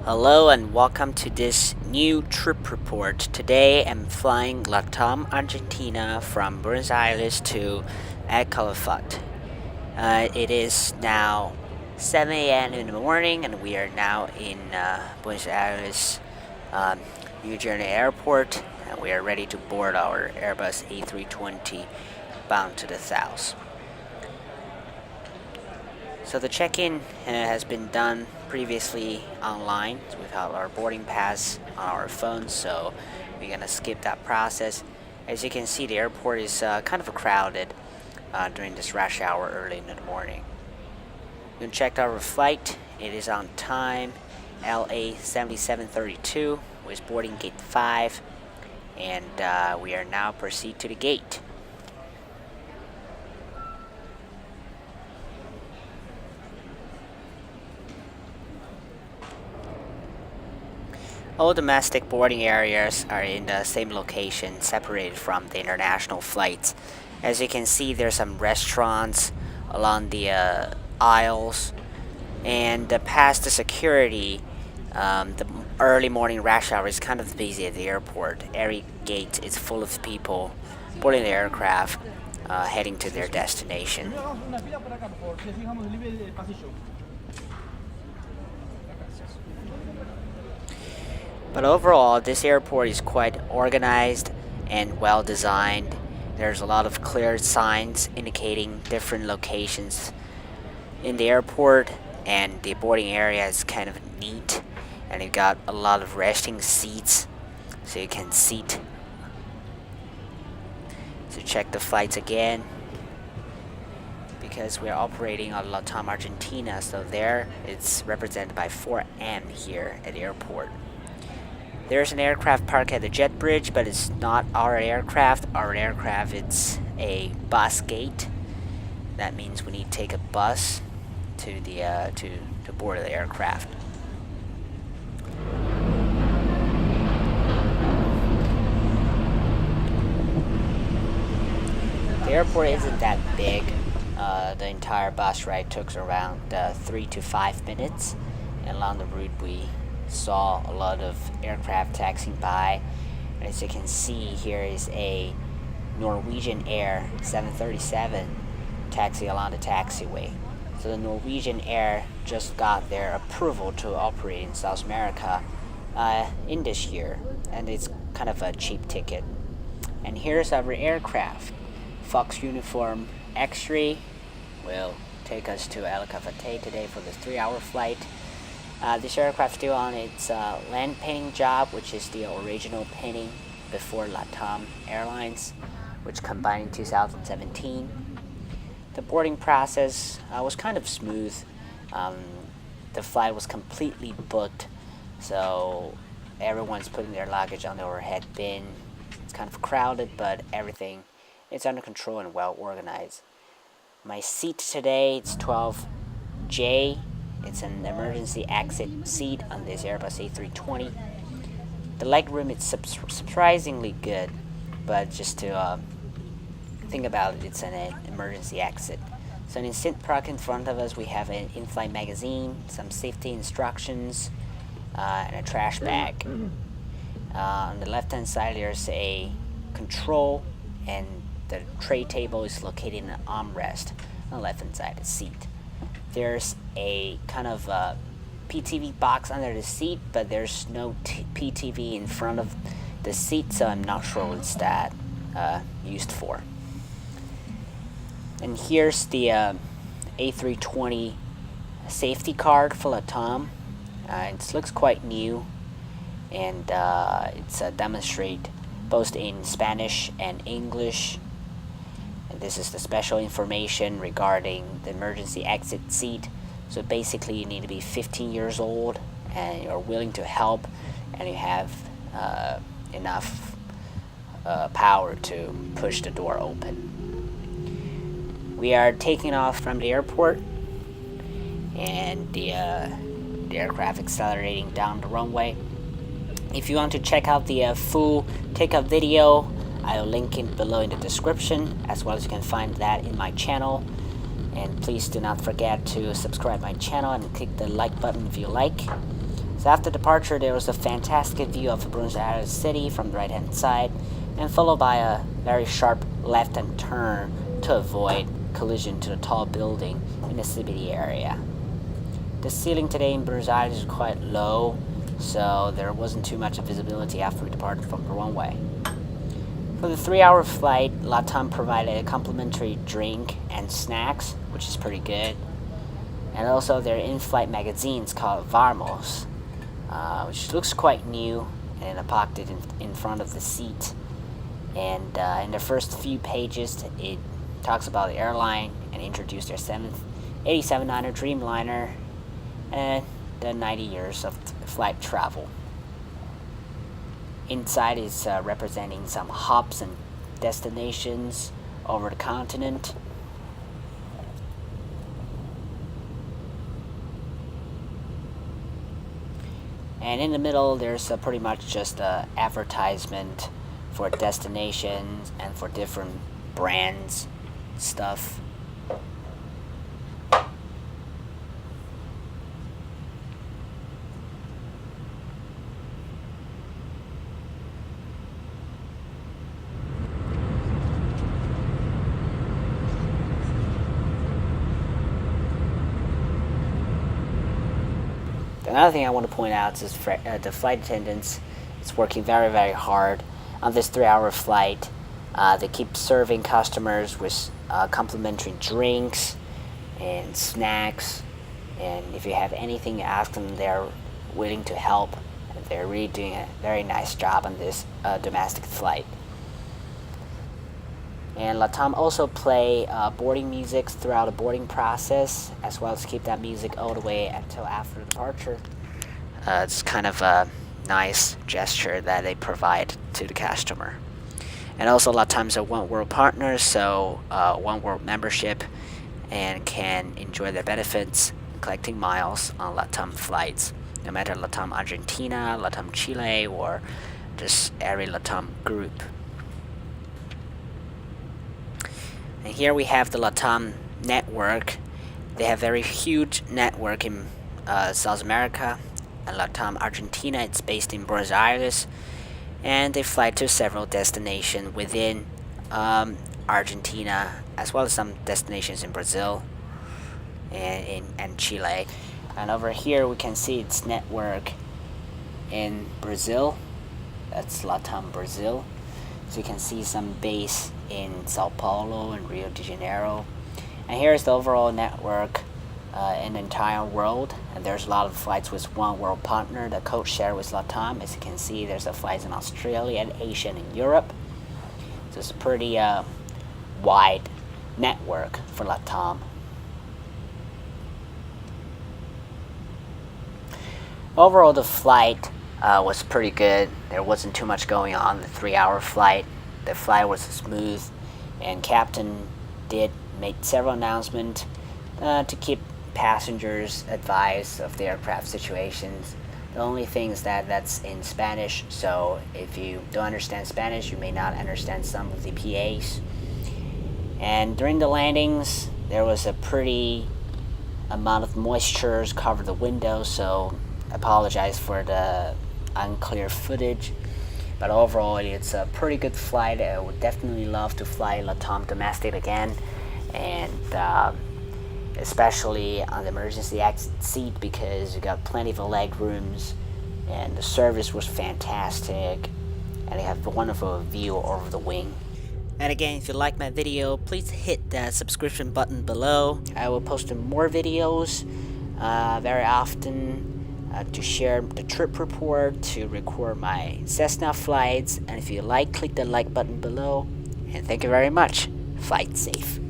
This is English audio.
Hello and welcome to this new trip report. Today I'm flying LATAM Argentina from Buenos Aires to Calafate. It is now 7 a.m. in the morning and we are now in Buenos Aires New Journey Airport, and we are ready to board our Airbus A320 bound to the south. So the check-in has been done previously online. So we have our boarding pass on our phones, so we're gonna skip that process. As you can see, the airport is kind of crowded during this rush hour early in the morning. We checked our flight. It is on time. LA 7732 with boarding gate 5, and we are now proceed to the gate. All domestic boarding areas are in the same location, separated from the international flights. As you can see, there's some restaurants along the aisles, and past the security, the early morning rush hour is kind of busy at the airport. Every gate is full of people boarding the aircraft, heading to their destination. But overall, this airport is quite organized and well designed. There's a lot of clear signs indicating different locations in the airport, and the boarding area is kind of neat, and you've got a lot of resting seats so you can seat. So check the flights again, because we're operating on LATAM Argentina, so there it's represented by 4M here at the airport. There's an aircraft parked at the jet bridge, but it's not our aircraft. Our aircraft, it's a bus gate. That means we need to take a bus to the to board the aircraft. The airport isn't that big. The entire bus ride took around 3 to 5 minutes, and along the route we saw a lot of aircraft taxiing by. And as you can see, here is a Norwegian Air 737 taxi along the taxiway. So the Norwegian Air just got their approval to operate in South America in this year, and it's kind of a cheap ticket. And here's our aircraft. Fox Uniform X-ray will take us to Calafate today for this 3-hour flight. This aircraft still on its land painting job, which is the original painting before LATAM Airlines, which combined in 2017. The boarding process was kind of smooth. The flight was completely booked, so everyone's putting their luggage on the overhead bin. It's kind of crowded, but everything is under control and well organized. My seat today, it's 12J. It's an emergency exit seat on this Airbus A320. The legroom is surprisingly good, but just to think about it, it's an emergency exit. So in the seat park in front of us, we have an in-flight magazine, some safety instructions, and a trash bag. On the left-hand side, there's a control, and the tray table is located in an armrest on the left-hand side of the seat. There's a kind of PTV box under the seat, but there's no PTV in front of the seat, so I'm not sure what's that used for. And here's the A320 safety card for LATAM. It looks quite new, and it's demonstrate both in Spanish and English. And this is the special information regarding the emergency exit seat. So basically, you need to be 15 years old, and you're willing to help, and you have enough power to push the door open. We are taking off from the airport, and the aircraft accelerating down the runway. If you want to check out the full takeoff video, I'll link it below in the description, as well as you can find that in my channel. And please do not forget to subscribe my channel and click the like button if you like. So after departure, there was a fantastic view of Buenos Aires city from the right hand side, and followed by a very sharp left-hand turn to avoid collision to the tall building in the CBD area. The ceiling today in Buenos Aires is quite low, so there wasn't too much visibility after we departed from the runway. For the 3-hour flight, LATAM provided a complimentary drink and snacks, which is pretty good. And also their in-flight magazines called Varmos, which looks quite new and in a pocket in front of the seat. And in the first few pages, it talks about the airline and introduced their 87-9er Dreamliner and the 90 years of flight travel. Inside is representing some hubs and destinations over the continent. And in the middle, there's pretty much just an advertisement for destinations and for different brands stuff. Another thing I want to point out is the flight attendants is working very, very hard on this 3-hour flight. They keep serving customers with complimentary drinks and snacks, and if you have anything to ask them, they're willing to help. They're really doing a very nice job on this domestic flight. And LATAM also play boarding music throughout the boarding process, as well as keep that music all the way until after departure. It's kind of a nice gesture that they provide to the customer. And also LATAM's a One World partner, so One World membership, and can enjoy the benefits collecting miles on LATAM flights, no matter LATAM Argentina, LATAM Chile, or just every LATAM group. And here we have the LATAM network. They have very huge network in South America, and LATAM Argentina, it's based in Buenos Aires, and they fly to several destinations within Argentina, as well as some destinations in Brazil and Chile. And over here we can see its network in Brazil. That's LATAM Brazil. So you can see some base in Sao Paulo and Rio de Janeiro. And here's the overall network in the entire world. And there's a lot of flights with One World partner that code share with LATAM. As you can see, there's flights in Australia and Asia and Europe. So it's a pretty wide network for LATAM. Overall, the flight was pretty good. There wasn't too much going on. The 3-hour flight, the flight was smooth, and captain did make several announcements to keep passengers advised of the aircraft situations. The only thing is that that's in Spanish, so if you don't understand Spanish, you may not understand some of the PAs. And during the landings, there was a pretty amount of moisture covered the windows, so I apologize for the unclear footage. But overall, it's a pretty good flight. I would definitely love to fly LATAM domestic again, and especially on the emergency exit seat, because you got plenty of leg rooms, and the service was fantastic, and they have a wonderful view over the wing. And again, if you like my video, please hit that subscription button below. I will post more videos very often to share the trip report, to record my Cessna flights. And if you like, click the like button below. And thank you very much. Flight safe.